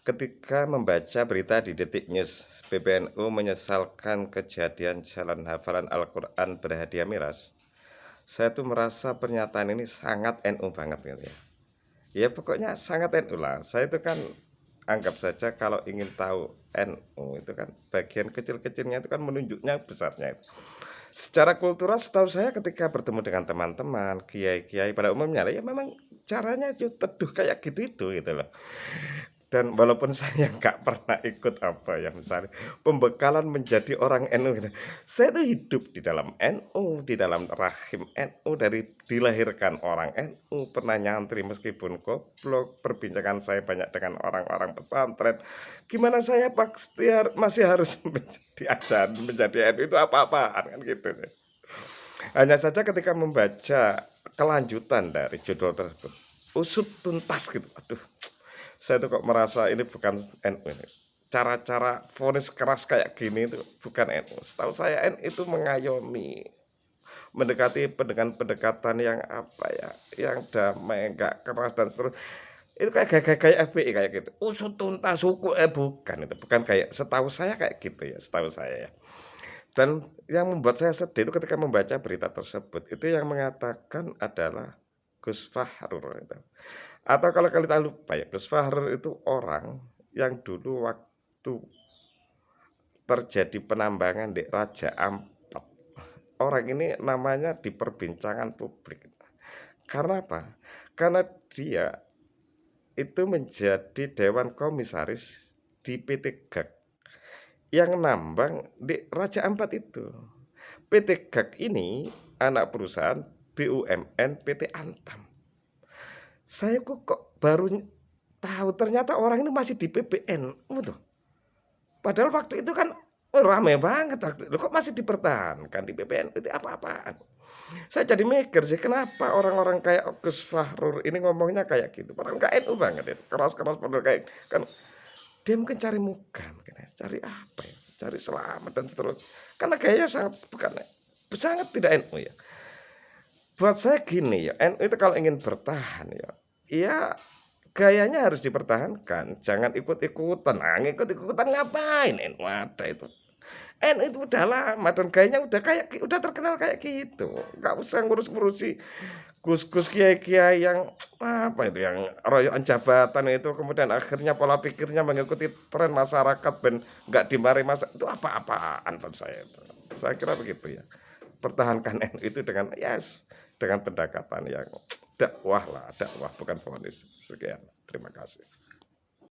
Ketika membaca berita di Detik News, PBNU menyesalkan kejadian jalan hafalan Al-Quran berhadiah miras. Saya tuh merasa pernyataan ini sangat NU banget gitu ya. Ya pokoknya sangat NU lah. Saya itu kan anggap saja kalau ingin tahu NU itu kan bagian kecil-kecilnya itu kan menunjuknya besarnya. Secara kultural setahu saya ketika bertemu dengan teman-teman, kiai-kiai pada umumnya ya memang caranya itu teduh kayak gitu itu gitu loh. Dan walaupun saya nggak pernah ikut apa ya misalnya pembekalan menjadi orang NU gitu. Saya tuh hidup di dalam NU, di dalam rahim NU dari dilahirkan orang NU, pernah nyantri meskipun goblok, perbincangan saya banyak dengan orang-orang pesantren. Gimana saya pasti masih harus diajar menjadi NU itu apa-apaan kan gitu. Hanya saja ketika membaca kelanjutan dari judul tersebut, usut tuntas gitu. Aduh, saya tuh kok merasa ini bukan NU ini. Cara-cara vonis keras kayak gini itu bukan NU. Setahu saya NU itu mengayomi, mendekati dengan pendekatan yang apa ya, yang damai, enggak keras dan seterusnya. Itu kayak FPI kayak gitu. Usut tuntas suku bukan itu, bukan kayak setahu saya kayak gitu ya, setahu saya ya. Dan yang membuat saya sedih itu ketika membaca berita tersebut, itu yang mengatakan adalah Gus Fahrur itu. Atau kalau kita lupa ya, Gus Fahrur itu orang yang dulu waktu terjadi penambangan di Raja Ampat. Orang ini namanya di perbincangan publik. Karena apa? Karena dia itu menjadi Dewan Komisaris di PT GAG yang nambang di Raja Ampat itu. PT GAG ini anak perusahaan BUMN PT Antam. Saya kok baru tahu ternyata orang ini masih di PBNU tuh. Padahal waktu itu kan rame banget waktu itu. Kok masih dipertahankan di PBNU itu apa-apaan? Saya jadi mikir sih kenapa orang-orang kayak Gus Fahrur ini ngomongnya kayak gitu. Padahal nggak NU banget ya. Keras-keras padahal kayak kan dia mungkin cari muka, mungkin ya. Cari apa ya? Cari selamat dan seterusnya. Karena kayaknya sangat tidak NU ya. Buat saya gini ya, NU itu kalau ingin bertahan ya, ya gayanya harus dipertahankan, jangan ikut-ikutan. Nah, ngikut-ikutan ngapain? NU ada itu. NU itu udah lama dan gayanya udah terkenal kayak gitu. Nggak usah ngurus-ngurusi gus-gus kiai-kiai yang apa itu yang royokan jabatan itu kemudian akhirnya pola pikirnya mengikuti tren masyarakat dan nggak dimari masa itu apa-apaan buat saya itu. Saya kira begitu ya. Pertahankan NU itu dengan dengan pendekatan yang dakwah lah, dakwah bukan vonis. Sekian, terima kasih.